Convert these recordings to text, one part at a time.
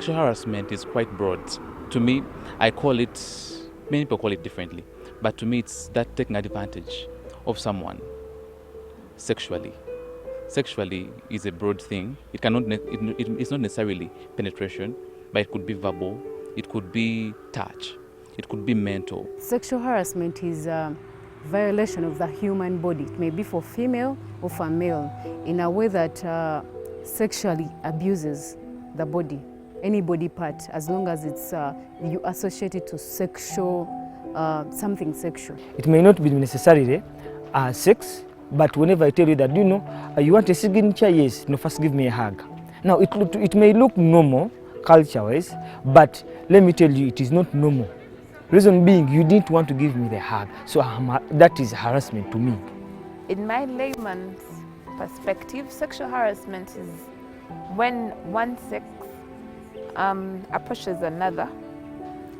Sexual harassment is quite broad. To me, I call it, many people call it differently, but to me it's that taking advantage of someone sexually. Sexually is a broad thing. It's not necessarily penetration, but it could be verbal, it could be touch, it could be mental. Sexual harassment is a violation of the human body. It may be for female or for male in a way that sexually abuses the body, any body part, as long as it's you associate it to sexual, something sexual. It may not be necessarily sex, but whenever I tell you that, you want a signature, yes, first give me a hug. Now, it may look normal, culture-wise, but let me tell you, it is not normal. Reason being, you didn't want to give me the hug, so that is harassment to me. In my layman's perspective, sexual harassment is when one sex approaches another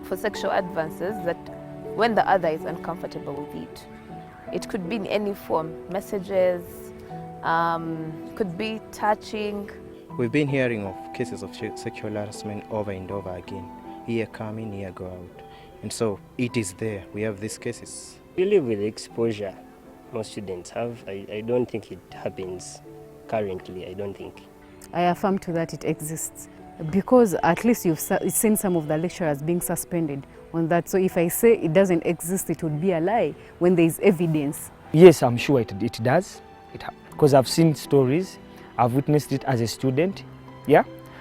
for sexual advances that when the other is uncomfortable with it. It could be in any form, messages, could be touching. We've been hearing of cases of sexual harassment over and over again. Here come in, here go out. And so it is there. We have these cases. We live with exposure most students have. I don't think it happens currently, I don't think. I affirm to that it exists, because at least you've seen some of the lecturers being suspended on that. So if I say it doesn't exist, it would be a lie when there is evidence. Yes, I'm sure it does, because I've seen stories, I've witnessed it as a student,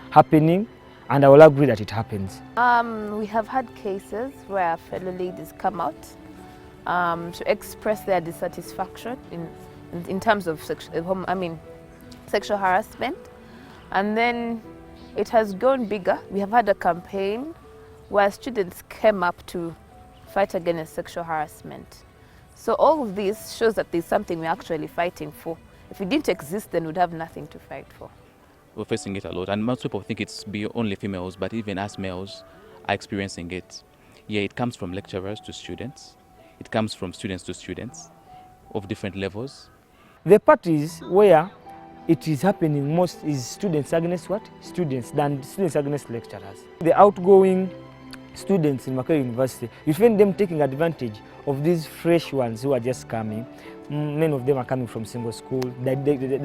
happening, and I will agree that it happens. We have had cases where fellow ladies come out to express their dissatisfaction in terms of sexual harassment, and then it has gone bigger. We have had a campaign where students came up to fight against sexual harassment. So all of this shows that there's something we're actually fighting for. If it didn't exist, then we'd have nothing to fight for. We're facing it a lot, and most people think it's only females, but even us males are experiencing it. Yeah, it comes from lecturers to students. It comes from students to students of different levels. The part is where it is happening most is students against what? Students against lecturers. The outgoing students in Makerere University, you find them taking advantage of these fresh ones who are just coming. Many of them are coming from single school.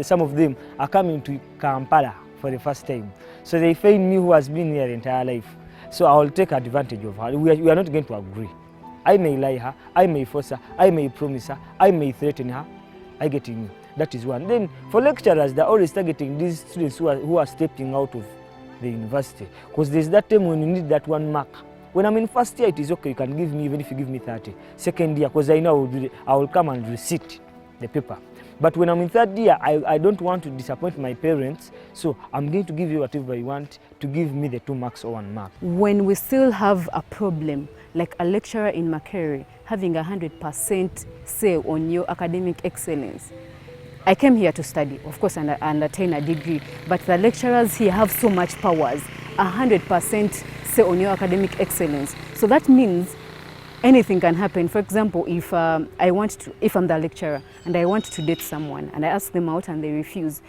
Some of them are coming to Kampala for the first time. So they find me who has been here entire life. So I will take advantage of her. We are not going to agree. I may lie her, I may force her, I may promise her, I may threaten her. I get you. That is one. Then for lecturers, they're always targeting these students who are stepping out of the university. Because there's that time when you need that one mark. When I'm in first year, it is okay, you can give me even if you give me 30. Second year, because I know I will come and receipt the paper. But when I'm in third year, I don't want to disappoint my parents, so I'm going to give you whatever you want to give me the 2 marks or 1 mark. When we still have a problem, like a lecturer in Makerere having 100% say on your academic excellence, I came here to study, of course, and attain a degree, but the lecturers here have so much powers, 100% say on your academic excellence. So that means anything can happen. For example, if I'm the lecturer and I want to date someone and I ask them out and they refuse,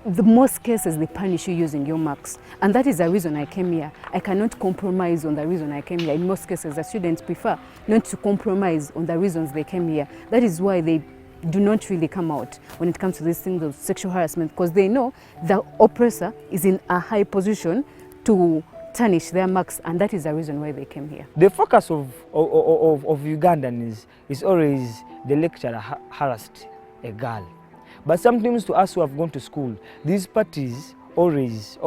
the most cases they punish you using your marks. And that is the reason I came here. I cannot compromise on the reason I came here. In most cases, the students prefer not to compromise on the reasons they came here. That is why they do not really come out when it comes to these things of sexual harassment, because they know the oppressor is in a high position to tarnish their marks, and that is the reason why they came here. The focus of Ugandan is always the lecturer harassed a girl. But sometimes to us who have gone to school, these parties always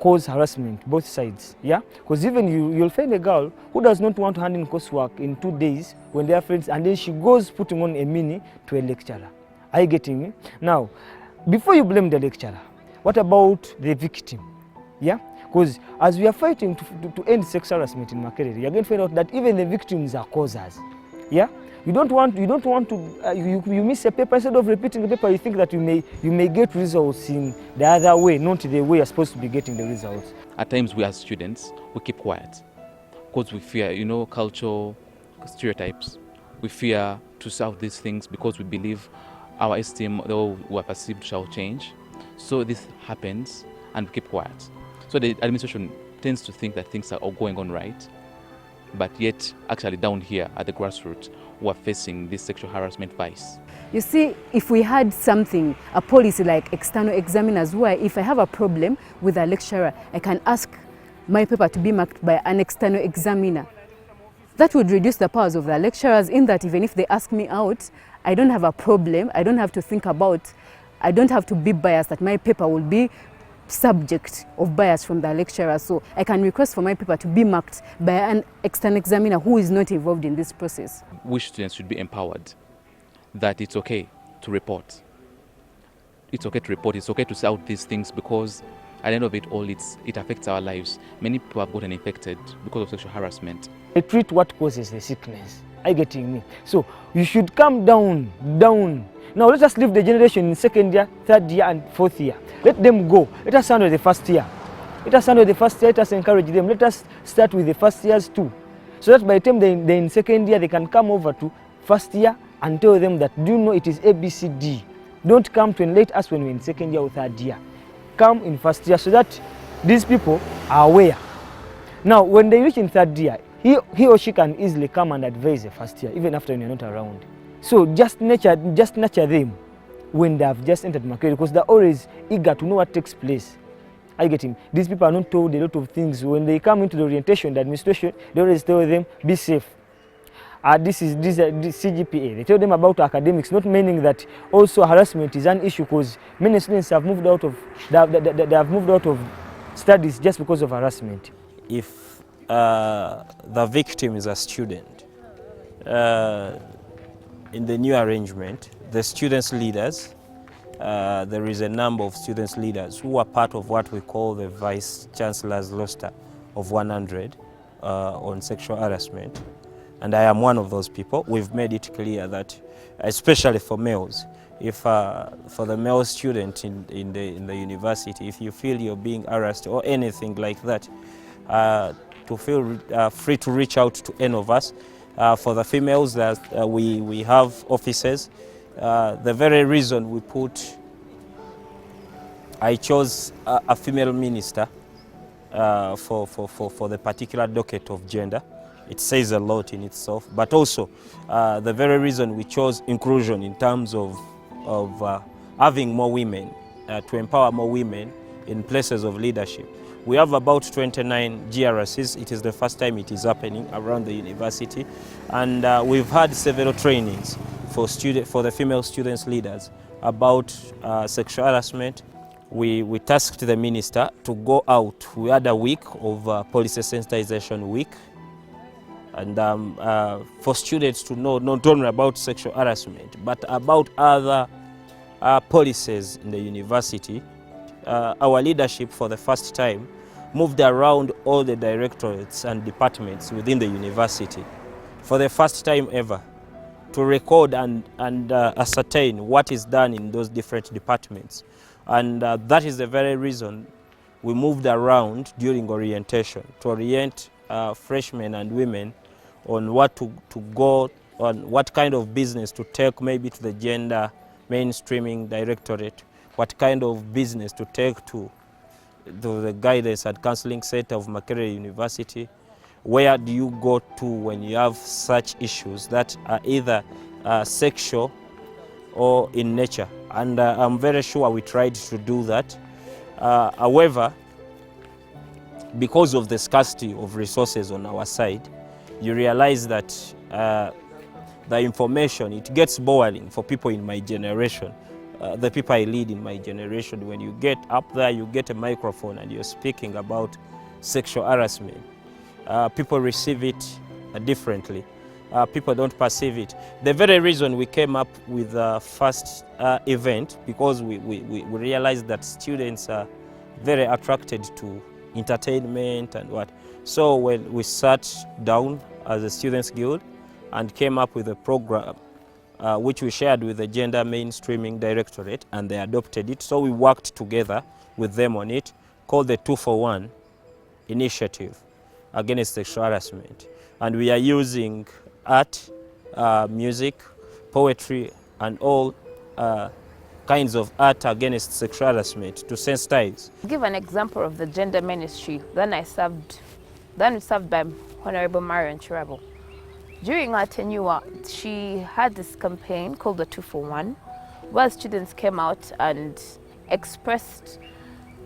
cause harassment, both sides, Because even you'll find a girl who does not want to hand in coursework in 2 days when they are friends, and then she goes putting on a mini to a lecturer. Are you getting me? Now, before you blame the lecturer, what about the victim? Because as we are fighting to end sex harassment in Makerere, you're going to find out that even the victims are causers. You don't want to, you miss a paper, instead of repeating the paper, you think that you may get results in the other way, not the way you're supposed to be getting the results. At times we as students, we keep quiet because we fear, cultural stereotypes. We fear to solve these things because we believe our esteem, though we are perceived, shall change. So this happens and we keep quiet. So the administration tends to think that things are all going on right, but yet actually down here at the grassroots, we're facing this sexual harassment vice. You see, if we had something, a policy like external examiners, where if I have a problem with a lecturer, I can ask my paper to be marked by an external examiner. That would reduce the powers of the lecturers, in that even if they ask me out, I don't have a problem. I don't have to think about, I don't have to be biased that my paper will be subject of bias from the lecturer. So I can request for my paper to be marked by an external examiner who is not involved in this process. Which students should be empowered that it's okay to report. It's okay to report, it's okay to say out these things, because at the end of it all, it affects our lives. Many people have gotten infected because of sexual harassment. I treat what causes the sickness. Are you getting me? So you should come down. Now let us leave the generation in second year, third year and fourth year. Let them go. Let us handle the first year. Let us encourage them. Let us start with the first years too. So that by the time they're in second year, they can come over to first year and tell them that, do you know it is ABCD. Don't come to enlighten us when we're in second year or third year. Come in first year, so that these people are aware. Now when they reach in third year, he or she can easily come and advise the first year, even after you're not around. So just nurture them when they have just entered Makerere, because they're always eager to know what takes place. I get him. These people are not told a lot of things. When they come into the orientation, the administration, they always tell them, be safe. This CGPA. They tell them about academics, not meaning that also harassment is an issue, because many students have moved out of they have moved out of studies just because of harassment. If the victim is a student, in the new arrangement, the students' leaders, there is a number of students' leaders who are part of what we call the Vice Chancellor's roster of 100 on sexual harassment. And I am one of those people. We've made it clear that, especially for males, if for the male student in the university, if you feel you're being harassed or anything like that, to feel free to reach out to any of us. For the females, that we have offices. The very reason I chose a female minister for the particular docket of gender. It says a lot in itself, but also the very reason we chose inclusion in terms of having more women, to empower more women in places of leadership. We have about 29 GRSs. It is the first time it is happening around the university, and we've had several trainings for the female students leaders about sexual harassment. We tasked the minister to go out. We had a week of policy sensitization week, and for students to know not only about sexual harassment but about other policies in the university. Our leadership for the first time moved around all the directorates and departments within the university for the first time ever, to record and ascertain what is done in those different departments. And that is the very reason we moved around during orientation, to orient freshmen and women on what to go, on what kind of business to take maybe to the gender mainstreaming directorate, what kind of business to take to the guidance and counseling center of Makerere University. Where do you go to when you have such issues that are either sexual or in nature? And I'm very sure we tried to do that. However, because of the scarcity of resources on our side, you realize that the information, it gets boring for people in my generation. The people I lead in my generation, when you get up there, you get a microphone and you're speaking about sexual harassment, people receive it differently. People don't perceive it. The very reason we came up with the first event, because we realized that students are very attracted to entertainment and what. So when we sat down as a Students Guild and came up with a program which we shared with the Gender Mainstreaming Directorate, and they adopted it. So we worked together with them on it, called the 2-for-1 initiative against sexual harassment. And we are using art, music, poetry, and all kinds of art against sexual harassment to sensitize. To give an example of the gender ministry, then we served by Honorable Marion Chirabo. During her tenure, she had this campaign called the 2-for-1, where students came out and expressed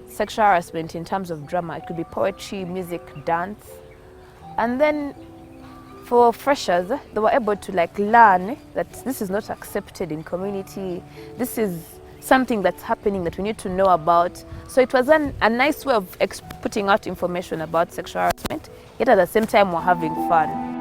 sexual harassment in terms of drama. It could be poetry, music, dance. And then for freshers, they were able to learn that this is not accepted in community. This is something that's happening that we need to know about. So it was a nice way of putting out information about sexual harassment, yet at the same time we're having fun.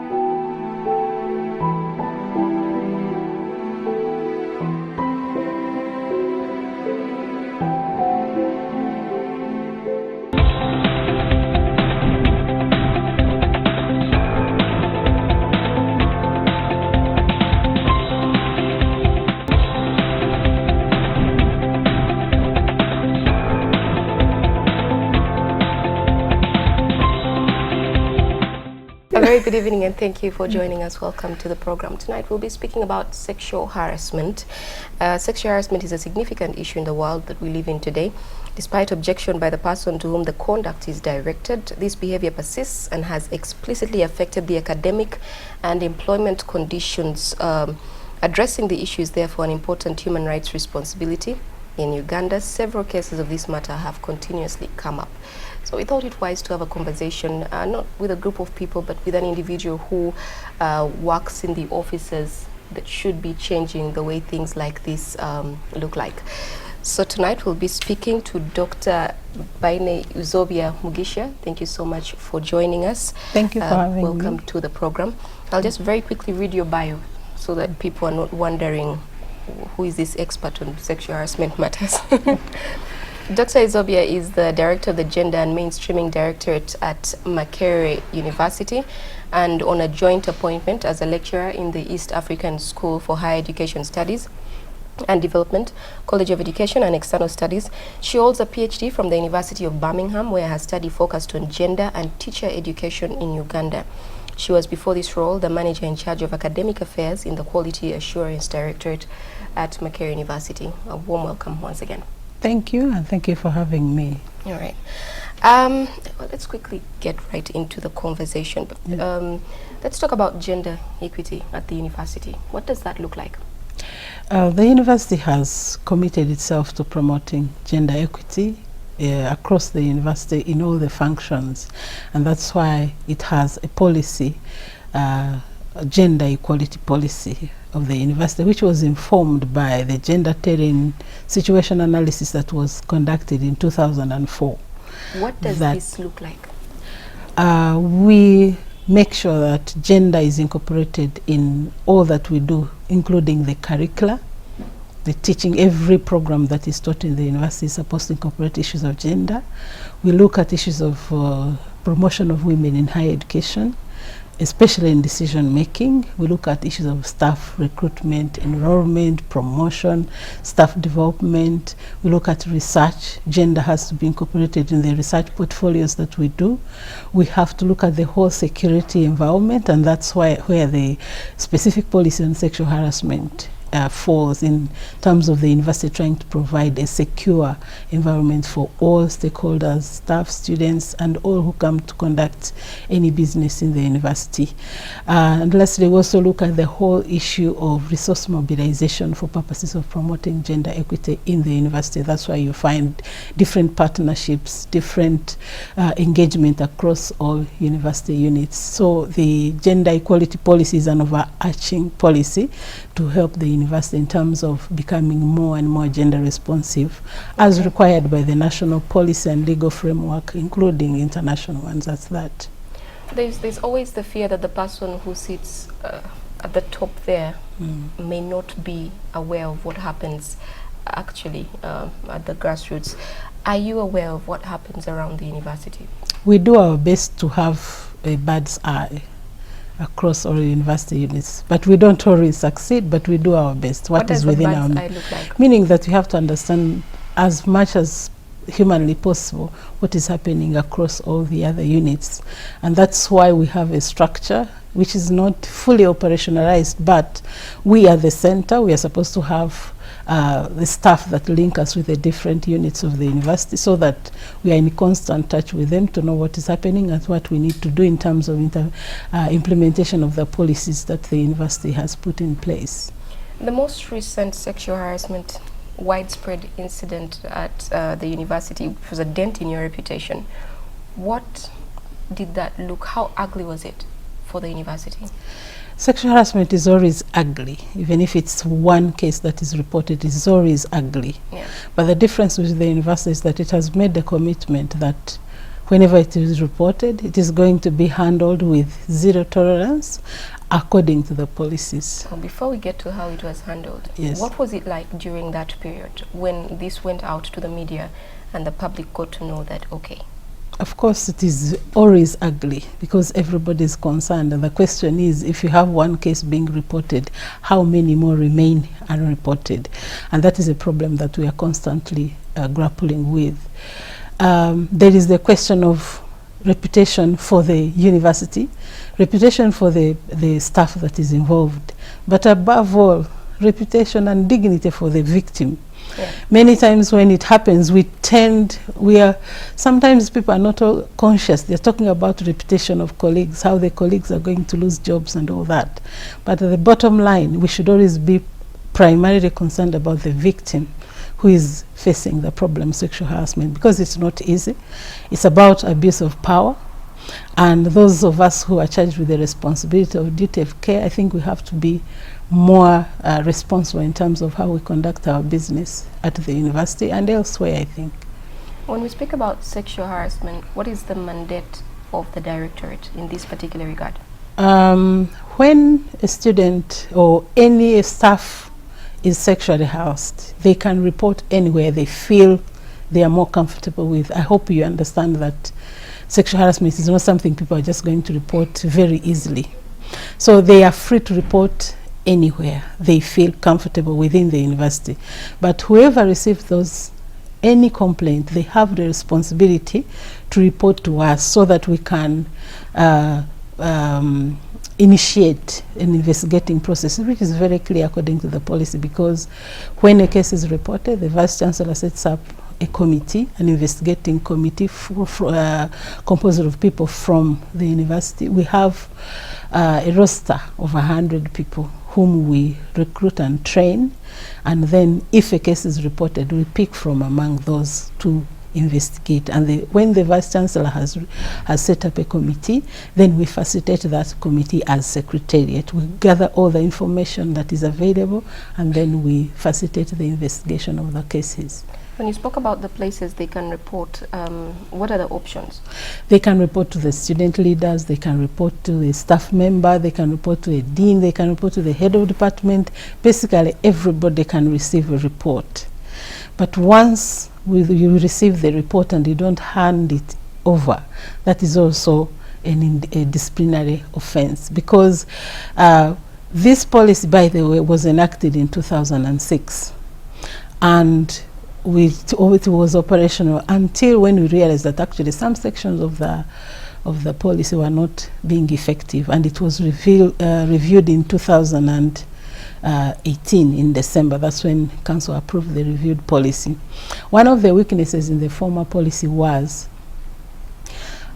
A very good evening and thank you for joining us. Welcome to the program. Tonight we'll be speaking about sexual harassment. Sexual harassment is a significant issue in the world that we live in today. Despite objection by the person to whom the conduct is directed, this behavior persists and has explicitly affected the academic and employment conditions. Addressing the issue is therefore an important human rights responsibility. In Uganda, several cases of this matter have continuously come up. So we thought it wise to have a conversation, not with a group of people, but with an individual who works in the offices that should be changing the way things like this look like. So tonight we'll be speaking to Dr. Baine Uzobia Mugisha. Thank you so much for joining us. Thank you for having me. Welcome to the program. I'll just very quickly read your bio so that people are not wondering who is this expert on sexual harassment matters. Dr. Uzobia is the director of the Gender and Mainstreaming Directorate at Makerere University and on a joint appointment as a lecturer in the East African School for Higher Education Studies and Development, College of Education and External Studies. She holds a PhD from the University of Birmingham, where her study focused on gender and teacher education in Uganda. She was, before this role, the manager in charge of academic affairs in the Quality Assurance Directorate at Makerere University. A warm welcome once again. Thank you, and thank you for having me. All right. Well, let's quickly get right into the conversation. Let's talk about gender equity at the university. What does that look like? The university has committed itself to promoting gender equity across the university in all the functions, and that's why it has a policy, gender equality policy of the university, which was informed by the gender terrain situation analysis that was conducted in 2004. What does this look like? We make sure that gender is incorporated in all that we do, including the curricula, the teaching. Every program that is taught in the university is supposed to incorporate issues of gender. We look at issues of promotion of women in higher education, especially in decision making. We look at issues of staff recruitment, enrollment, promotion, staff development. We look at research. Gender has to be incorporated in the research portfolios that we do. We have to look at the whole security environment, and that's where the specific policy on sexual harassment falls in terms of the university trying to provide a secure environment for all stakeholders, staff, students, and all who come to conduct any business in the university. And lastly, we also look at the whole issue of resource mobilization for purposes of promoting gender equity in the university. That's why you find different partnerships, different engagement across all university units. So the gender equality policy is an overarching policy to help the university in terms of becoming more and more gender responsive, as required by the national policy and legal framework, including international ones as that. There's always the fear that the person who sits at the top there may not be aware of what happens actually at the grassroots. Are you aware of what happens around the university? We do our best to have a bird's eye across all university units, but we don't always succeed, but we do our best. What is within our look like? Meaning that we have to understand as much as humanly possible what is happening across all the other units, and that's why we have a structure which is not fully operationalized, but we are the center. We are supposed to have the staff that link us with the different units of the university, so that we are in constant touch with them to know what is happening and what we need to do in terms of implementation of the policies that the university has put in place. The most recent sexual harassment widespread incident at the university was a dent in your reputation. What did that look? How ugly was it for the university? Sexual harassment is always ugly. Even if it's one case that is reported, it's always ugly. Yeah. But the difference with the university is that it has made the commitment that whenever it is reported, it is going to be handled with zero tolerance according to the policies. Well, before we get to how it was handled, yes, what was it like during that period when this went out to the media and the public got to know that, okay? Of course, it is always ugly because everybody is concerned. And the question is, if you have one case being reported, how many more remain unreported? And that is a problem that we are constantly grappling with. There is the question of reputation for the university, reputation for the staff that is involved, but above all, reputation and dignity for the victim. Yeah. Many times when it happens, sometimes people are not all conscious. They're talking about reputation of colleagues, how the colleagues are going to lose jobs and all that. But at the bottom line, we should always be primarily concerned about the victim who is facing the problem of sexual harassment, because it's not easy. It's about abuse of power. And those of us who are charged with the responsibility of duty of care, I think we have to be more responsible in terms of how we conduct our business at the university and elsewhere, I think. When we speak about sexual harassment, what is the mandate of the directorate in this particular regard? When a student or any staff is sexually harassed, they can report anywhere they feel they are more comfortable with. I hope you understand that sexual harassment is not something people are just going to report very easily. So they are free to report anywhere they feel comfortable within the university. But whoever receives any complaint, they have the responsibility to report to us so that we can initiate an investigating process, which is very clear according to the policy, because when a case is reported, the Vice Chancellor sets up a committee, an investigating committee composed of people from the university. We have a roster of 100 people whom we recruit and train, and then if a case is reported, we pick from among those to investigate. And when the Vice Chancellor has set up a committee, then we facilitate that committee as secretariat. We gather all the information that is available, and then we facilitate the investigation of the cases. When you spoke about the places they can report, what are the options? They can report to the student leaders, they can report to the staff member, they can report to the dean, they can report to the head of department. Basically, everybody can receive a report. But once you receive the report and you don't hand it over, that is also a disciplinary offense. Because this policy, by the way, was enacted in 2006. And it was operational until when we realized that actually some sections of the policy were not being effective, and it was reviewed in 2018 in December. That's when Council approved the reviewed policy. One of the weaknesses in the former policy was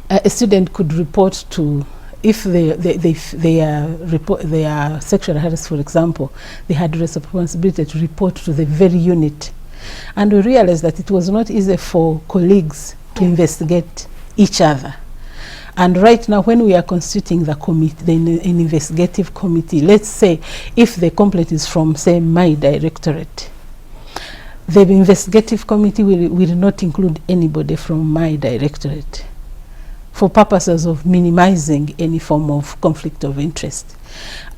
a student could report to, if they are sexually harassed, for example, they had the responsibility to report to the very unit. And we realized that it was not easy for colleagues to investigate each other. And right now, when we are constituting the committee, an investigative committee, let's say if the complaint is from, say, my directorate, the investigative committee will not include anybody from my directorate for purposes of minimizing any form of conflict of interest.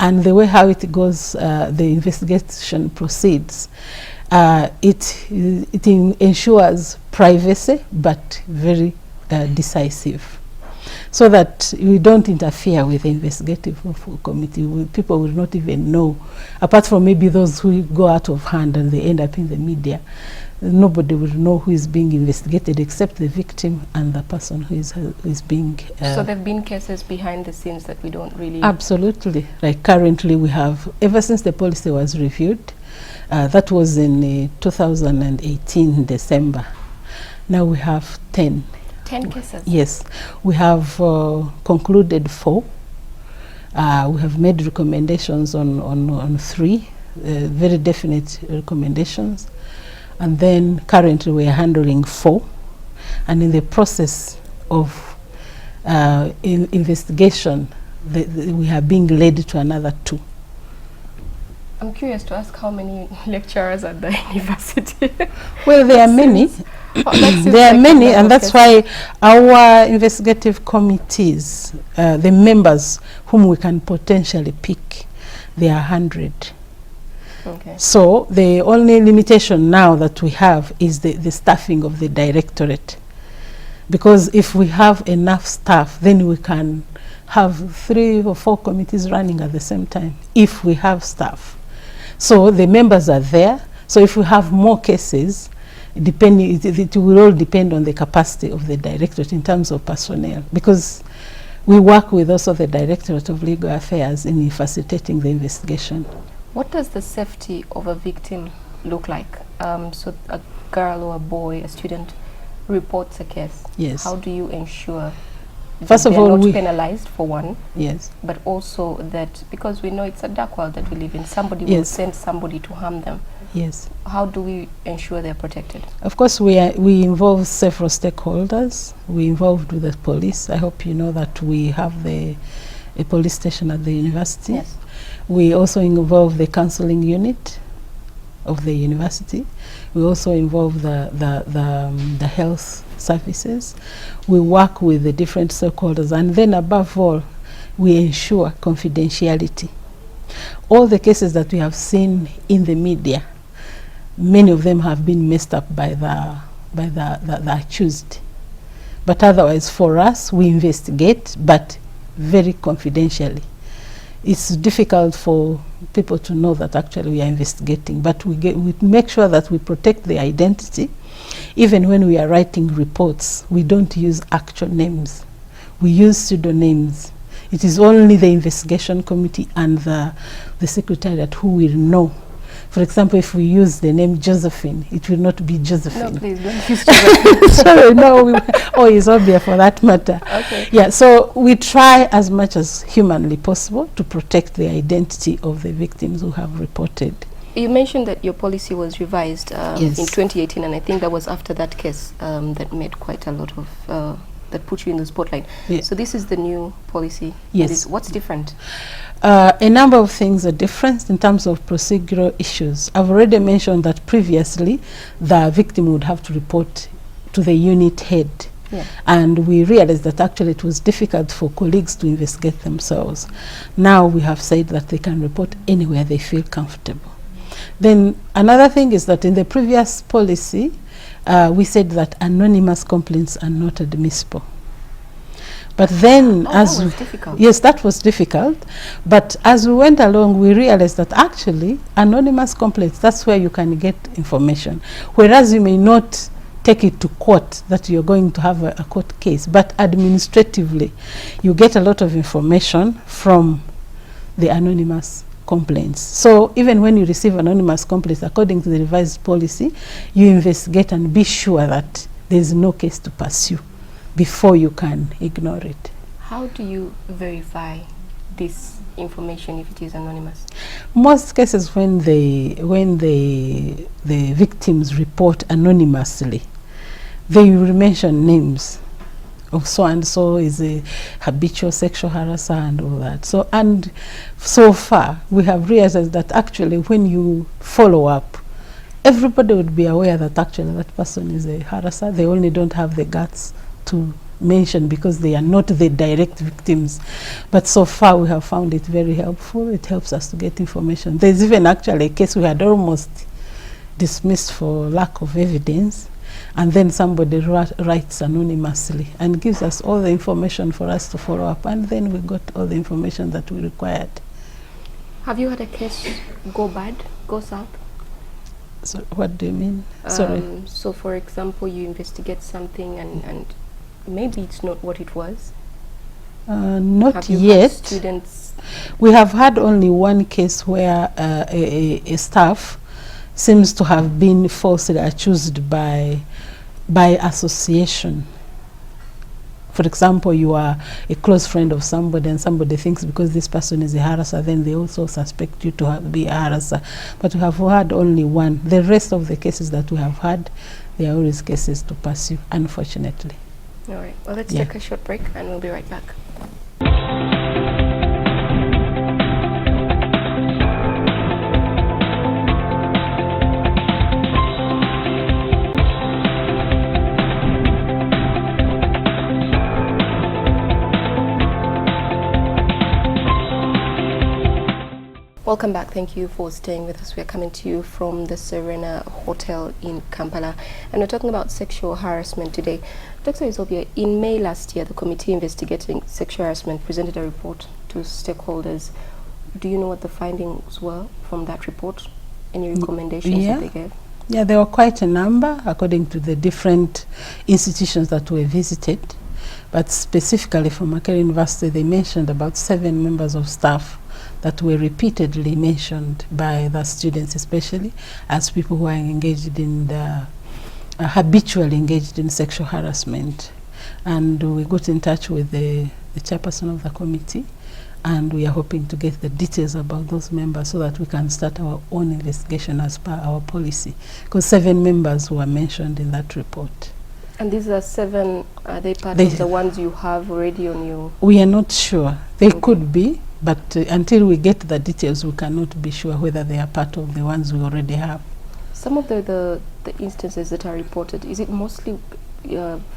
And the way how it goes, the investigation proceeds, it ensures privacy, but very decisive, so that we don't interfere with the investigative committee. People will not even know, apart from maybe those who go out of hand and they end up in the media. Nobody will know who is being investigated except the victim and the person who is being... So there have been cases behind the scenes that we don't really... Absolutely. Like currently we have, ever since the policy was reviewed, That was in 2018 December. Now we have 10. 10 cases? Yes. We have concluded 4. We have made recommendations on 3, very definite recommendations. And then currently we are handling 4. And in the process of investigation, we are being led to another 2. I'm curious to ask how many lecturers at the university? Well, there are many. There are many, and that's why our investigative committees, the members whom we can potentially pick, they are 100. Okay. So the only limitation now that we have is the staffing of the directorate. Because if we have enough staff, then we can have 3 or 4 committees running at the same time, if we have staff. So the members are there. So if we have more cases, it will all depend on the capacity of the directorate in terms of personnel, because we work with also the Directorate of Legal Affairs in facilitating the investigation. What does the safety of a victim look like? So a girl or a boy, a student, reports a case. Yes. How do you ensure First of all, they're not we penalized for one? Yes. But also that, because we know it's a dark world that we live in, somebody will Yes. send somebody to harm them. Yes. How do we ensure they're protected? Of course, we involve several stakeholders. We involved with the police. I hope you know that we have a police station at the university. Yes. We also involve the counseling unit of the university. We also involve the health services. We work with the different stakeholders, and then above all, we ensure confidentiality. All the cases that we have seen in the media, many of them have been messed up by the accused. But otherwise, for us, we investigate, but very confidentially. It's difficult for people to know that actually we are investigating, but we make sure that we protect the identity. Even when we are writing reports, we don't use actual names. We use pseudonyms. It is only the investigation committee and the secretariat who will know. For example, if we use the name Josephine, it will not be Josephine. No, please don't use Josephine. Sorry, no, or Isobia for that matter. Okay. Yeah, so we try as much as humanly possible to protect the identity of the victims who have reported. You mentioned that your policy was revised Yes. in 2018, and I think that was after that case that made quite a lot of, that put you in the spotlight. Yes. So this is the new policy. Yes. What's different? A number of things are different in terms of procedural issues. I've already mentioned that previously the victim would have to report to the unit head. Yeah. And we realized that actually it was difficult for colleagues to investigate themselves. Now we have said that they can report anywhere they feel comfortable. Then another thing is that in the previous policy, we said that anonymous complaints are not admissible. But then that was difficult. Yes, that was difficult. But as we went along, we realized that actually anonymous complaints, that's where you can get information. Whereas you may not take it to court, that you're going to have a court case, but administratively, you get a lot of information from the anonymous complaints. So even when you receive anonymous complaints, according to the revised policy, you investigate and be sure that there's no case to pursue before you can ignore it. How do you verify this information if it is anonymous? Most cases when the victims report anonymously, they will mention names of so and so is a habitual sexual harasser and all that. So, and so far we have realized that actually when you follow up, everybody would be aware that actually that person is a harasser. They only don't have the guts to mention because they are not the direct victims. But so far we have found it very helpful. It helps us to get information. There's even actually a case we had almost dismissed for lack of evidence, and then somebody writes anonymously and gives us all the information for us to follow up, and then we got all the information that we required. Have you had a case go bad, go south? So what do you mean? Sorry. So for example, you investigate something and maybe it's not what it was. Not Have you yet. had students? We have had only one case where a staff seems to have been falsely accused by association. For example, you are a close friend of somebody and somebody thinks because this person is a harasser, then they also suspect you to be a harasser. But we have had only one. The rest of the cases that we have had, they are always cases to pursue, unfortunately. All right, well, let's take a short break and we'll be right back. Welcome back. Thank you for staying with us. We are coming to you from the Serena Hotel in Kampala, and we're talking about sexual harassment today. Dr. Isobia, in May last year, the committee investigating sexual harassment presented a report to stakeholders. Do you know what the findings were from that report? Any recommendations that they gave? Yeah, there were quite a number according to the different institutions that were visited. But specifically for Makerere University, they mentioned about 7 members of staff that were repeatedly mentioned by the students, especially as people who are engaged in the habitually engaged in sexual harassment. And we got in touch with the chairperson of the committee, and we are hoping to get the details about those members so that we can start our own investigation as per our policy, because 7 members were mentioned in that report. And these are 7, are they part of the ones you have already on your... We are not sure. They could be, but until we get the details, we cannot be sure whether they are part of the ones we already have. Some of the instances that are reported, is it mostly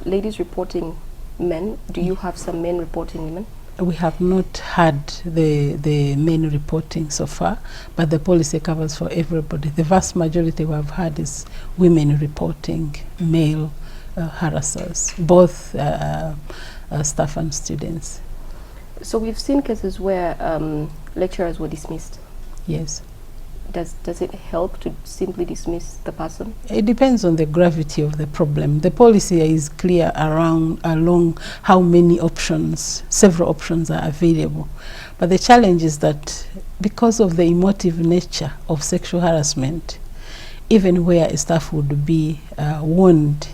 ladies reporting men? Do you have some men reporting women? We have not had the men reporting so far, but the policy covers for everybody. The vast majority we have had is women reporting male harassers, both staff and students. So we've seen cases where lecturers were dismissed. Yes. Does it help to simply dismiss the person? It depends on the gravity of the problem. The policy is clear along how many options, several options are available. But the challenge is that because of the emotive nature of sexual harassment, even where a staff would be warned,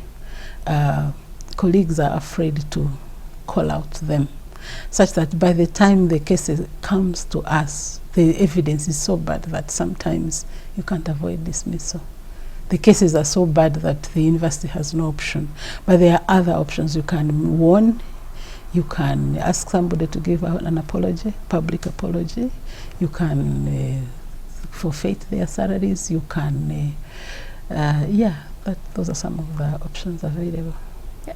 colleagues are afraid to call out them, such that by the time the case comes to us, the evidence is so bad that sometimes you can't avoid dismissal. The cases are so bad that the university has no option. But there are other options. You can warn, you can ask somebody to give out an apology, public apology. You can forfeit their salaries. You can, those are some of the options available.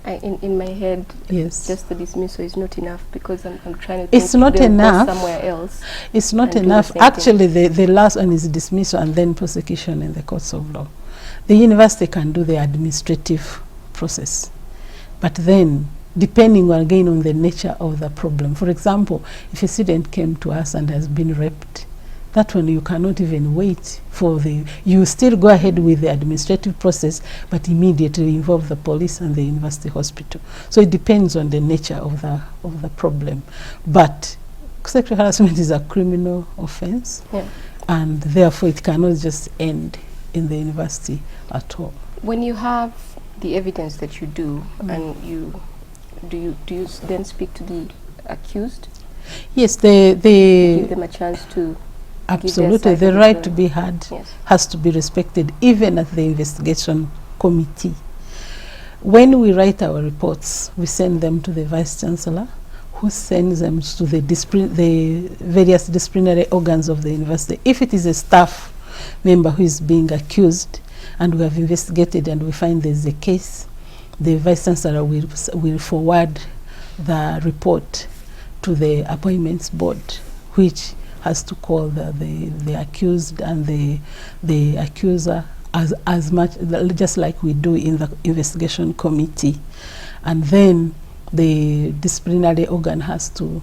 In my head, yes, just the dismissal is not enough, because I'm trying to think it's not enough somewhere else. It's not enough. Actually, the last one is dismissal and then prosecution in the courts of law. The university can do the administrative process, but then depending again on the nature of the problem. For example, if a student came to us and has been raped, that one you cannot even wait for you still go ahead with the administrative process, but immediately involve the police and the university hospital. So it depends on the nature of the problem. But sexual harassment is a criminal offense, and therefore it cannot just end in the university at all. When you have the evidence that you do, and do you then speak to the accused? Yes, they give them a chance to. Absolutely, the right to be heard has to be respected, even at the investigation committee. When we write our reports, we send them to the Vice Chancellor, who sends them to the various disciplinary organs of the university. If it is a staff member who is being accused, and we have investigated and we find there's a case, the Vice Chancellor will forward the report to the appointments board, which has to call the accused and the accuser as much, just like we do in the investigation committee. And then the disciplinary organ has to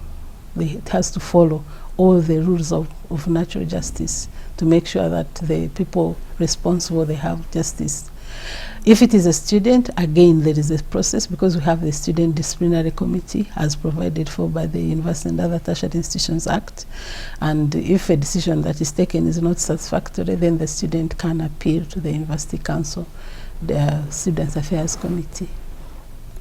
follow all the rules of natural justice to make sure that the people responsible, they have justice. If it is a student, again, there is a process because we have the Student Disciplinary Committee as provided for by the University and Other Tertiary Institutions Act. And if a decision that is taken is not satisfactory, then the student can appeal to the University Council, the Students' Affairs Committee.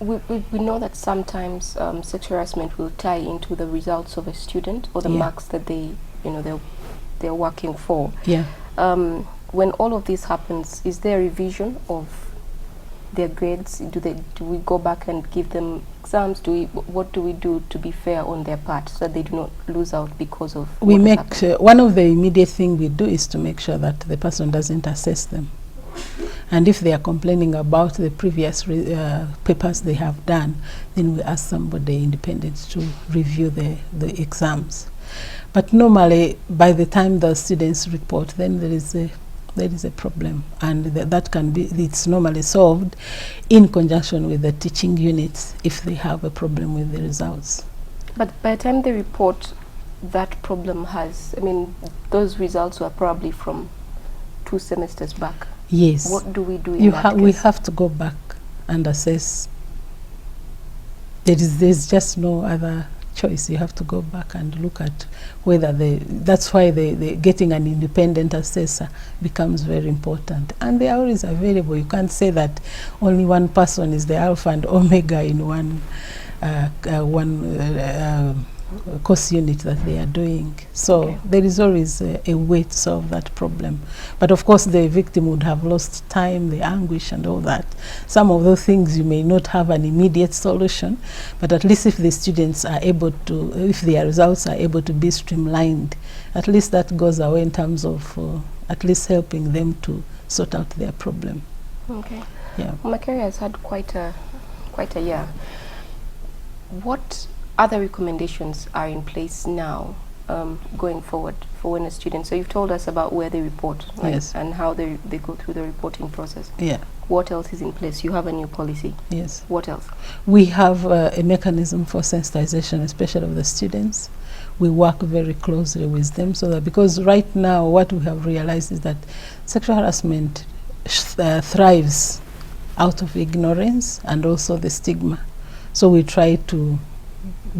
We know that sometimes sexual harassment will tie into the results of a student or the marks that they're working for. Yeah. When all of this happens, is there a revision of their grades? Do we go back and give them exams? What do we do to be fair on their part so that they do not lose out because of we make one of the immediate thing we do is to make sure that the person doesn't assess them. And if they are complaining about the previous papers they have done, then we ask somebody independent to review the exams. But normally, by the time the students report, then there is a problem, and that can be, it's normally solved in conjunction with the teaching units if they have a problem with the results. But by the time they report, that problem has, those results were probably from 2 semesters back. Yes. What do we do in that case? We have to go back and assess. There's just no other choice. You have to go back and look at whether that's why the getting an independent assessor becomes very important. And they are always available. You can't say that only one person is the alpha and omega in one course unit that they are doing. So there is always a way to solve that problem. But of course the victim would have lost time, the anguish and all that. Some of those things you may not have an immediate solution, but at least if the students are able to, if their results are able to be streamlined, at least that goes away in terms of at least helping them to sort out their problem. Okay. Yeah. Makerere has had quite a year. What other recommendations are in place now going forward for when a student, so you've told us about where they report, right? Yes. And how they go through the reporting process. Yeah. What else is in place? You have a new policy. Yes. What else? We have a mechanism for sensitization, especially of the students. We work very closely with them so that, because right now what we have realized is that sexual harassment thrives out of ignorance and also the stigma. So we try to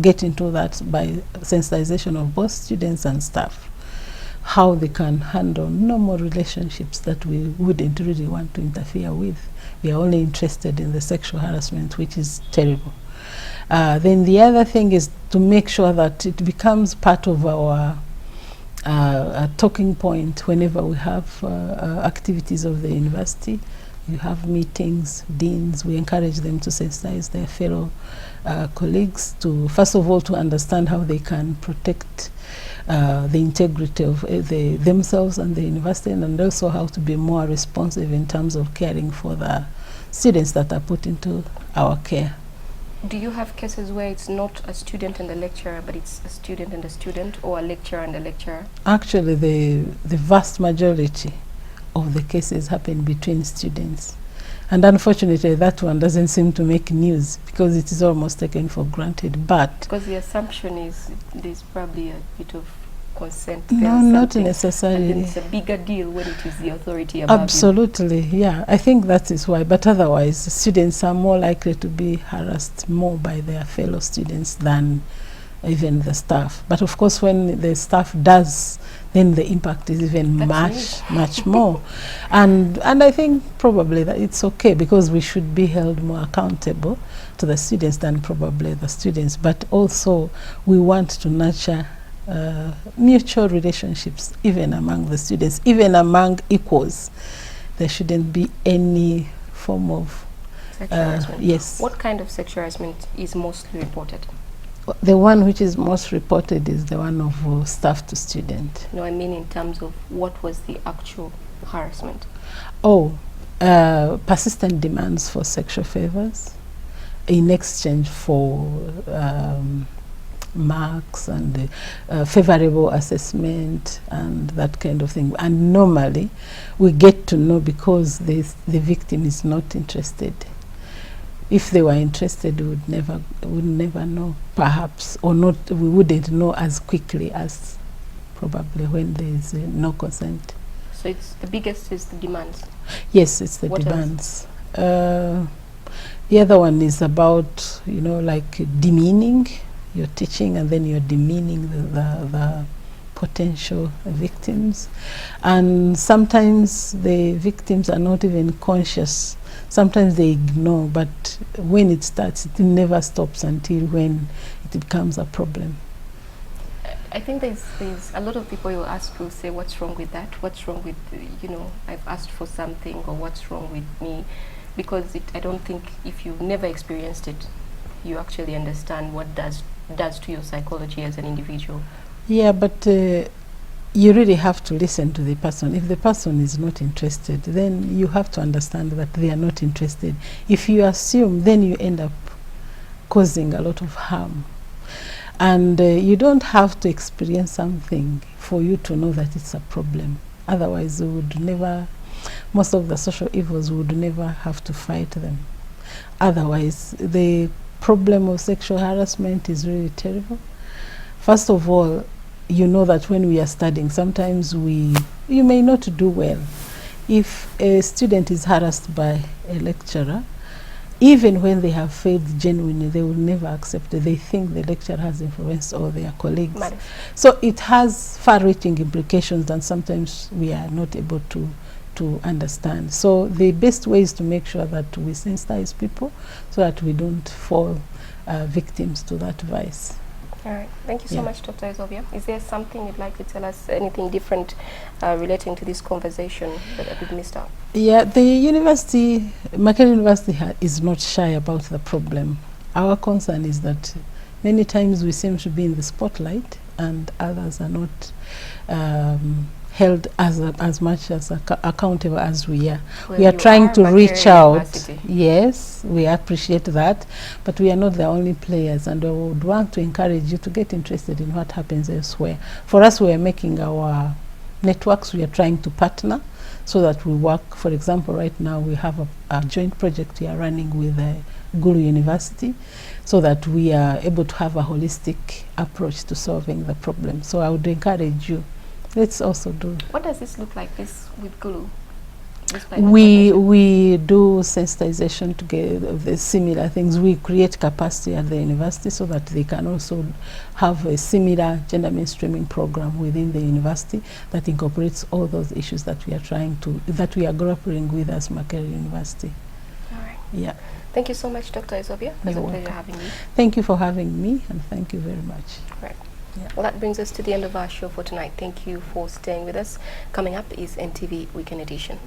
get into that by sensitization of both students and staff, how they can handle normal relationships that we wouldn't really want to interfere with. We are only interested in the sexual harassment, which is terrible. Then the other thing is to make sure that it becomes part of our talking point whenever we have activities of the university. We have meetings, deans, we encourage them to sensitize their fellow colleagues to, first of all, to understand how they can protect the integrity of themselves and the university, and also how to be more responsive in terms of caring for the students that are put into our care. Do you have cases where it's not a student and a lecturer, but it's a student and a student, or a lecturer and a lecturer? Actually, the vast majority of the cases happen between students. And unfortunately, that one doesn't seem to make news because it is almost taken for granted. But because the assumption is there's probably a bit of consent. No, not necessarily. And then it's a bigger deal when it is the authority above Absolutely, yeah. I think that is why. But otherwise, students are more likely to be harassed more by their fellow students than even the staff. But of course, when the staff does, then the impact is even much more. And I think probably that it's okay because we should be held more accountable to the students than probably the students. But also, we want to nurture mutual relationships even among the students, even among equals. There shouldn't be any form of sexual harassment. Yes. What kind of sexual harassment is mostly reported? The one which is most reported is the one of staff to student. No, I mean in terms of what was the actual harassment. Oh, persistent demands for sexual favors in exchange for marks and favorable assessment and that kind of thing. And normally we get to know because the victim is not interested. If they were interested, we would never know, perhaps, or not. We wouldn't know as quickly as probably when there is no consent. So it's the biggest is the demands. Yes, it's the What demands. The other one is about, you know, like demeaning. You're teaching and then you're demeaning the potential victims. And sometimes the victims are not even conscious. Sometimes they ignore, but when it starts, it never stops until when it becomes a problem. I think there's a lot of people you ask will say, what's wrong with that? What's wrong with, you know, I've asked for something, or what's wrong with me? Because I don't think if you've never experienced it, you actually understand what does to your psychology as an individual. Yeah, but you really have to listen to the person. If the person is not interested, then you have to understand that they are not interested. If you assume, then you end up causing a lot of harm. And you don't have to experience something for you to know that it's a problem. Otherwise, we would never, most of the social evils would never have to fight them. Otherwise, the problem of sexual harassment is really terrible. First of all, you know that when we are studying, sometimes you may not do well. If a student is harassed by a lecturer, even when they have failed genuinely, they will never accept it. They think the lecturer has influenced all their colleagues. So it has far-reaching implications that sometimes we are not able to understand. So the best way is to make sure that we sensitize people so that we don't fall victims to that vice. All right. Thank you so much, Dr. Ezobia. Is there something you'd like to tell us, anything different relating to this conversation that we've missed out? Yeah, the university, Makerere University is not shy about the problem. Our concern is that many times we seem to be in the spotlight and others are not held as much as accountable as we are. Well, we are trying to reach out. University. Yes, we appreciate that, but we are not the only players, and we would want to encourage you to get interested in what happens elsewhere. For us, we are making our networks. We are trying to partner so that we work. For example, right now we have a joint project we are running with Gulu University so that we are able to have a holistic approach to solving the problem. So I would encourage you. Let's also do. What does this look like, this with Gulu? We do sensitization to get the similar things. We create capacity at the university so that they can also have a similar gender mainstreaming program within the university that incorporates all those issues that we are grappling with as Makerere University. All right. Yeah. Thank you so much, Dr. Ezobia. It's a pleasure having you. Thank you for having me, and thank you very much. Right. Yeah. Well, that brings us to the end of our show for tonight. Thank you for staying with us. Coming up is NTV Weekend Edition.